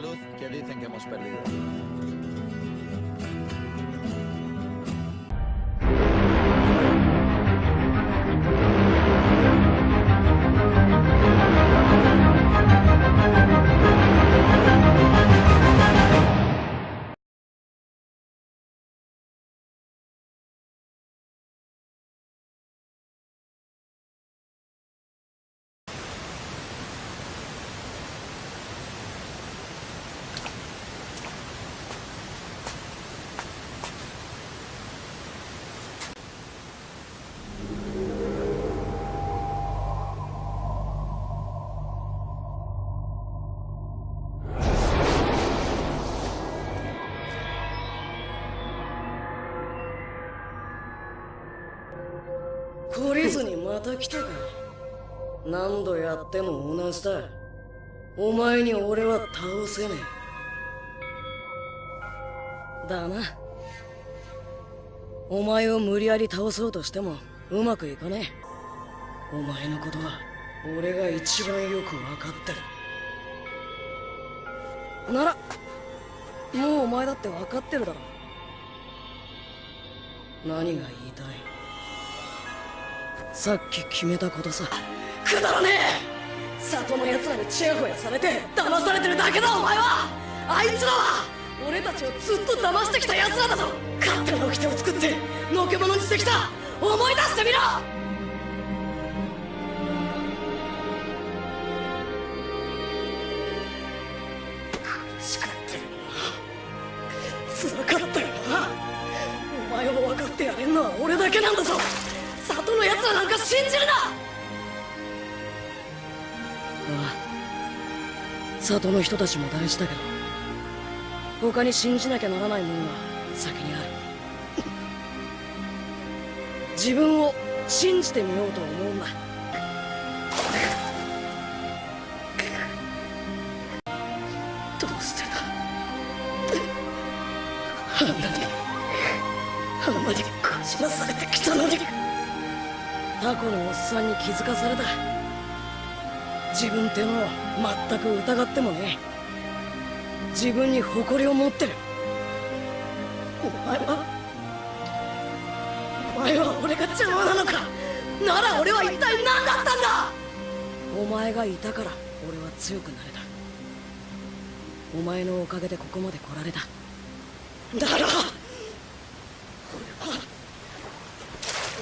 luz que dicen que hemos perdido.懲りずにまた来たか。何度やっても同じだ。お前に俺は倒せねえ。だな。お前を無理やり倒そうとしてもうまくいかねえ。お前のことは俺が一番よく分かってる。ならもうお前だって分かってるだろ。何が言いたい？さっき決めたことさ。くだらねえ。里の奴らにチヤホヤされて騙されてるだけだ。お前は、あいつらは俺たちをずっと騙してきた奴らだぞ。勝手な掟を作ってのけ者にしてきた。思い出してみろ。苦しかったよな。つらかったよな。お前を分かってやれんのは俺だけなんだぞ。里の奴らなんか信じるな。ああ、里の人たちも大事だけど他に信じなきゃならないものが先にある。自分を信じてみようと思うんだ。どうしてだ。あんなにこじらされてきたのに。タコのおっさんに気づかされた。自分ってのを全く疑ってもねえ。自分に誇りを持ってる。お前は俺が邪魔なのか。なら俺は一体何だったんだ。お前がいたから俺は強くなれた。お前のおかげでここまで来られた。だろ。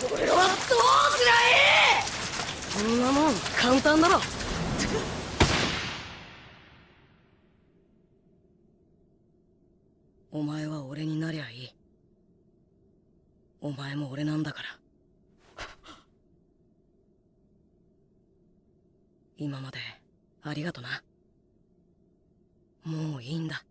俺はどうすりゃいい。そんなもん簡単だろ。お前は俺になりゃいい。お前も俺なんだから。今までありがとな。もういいんだ。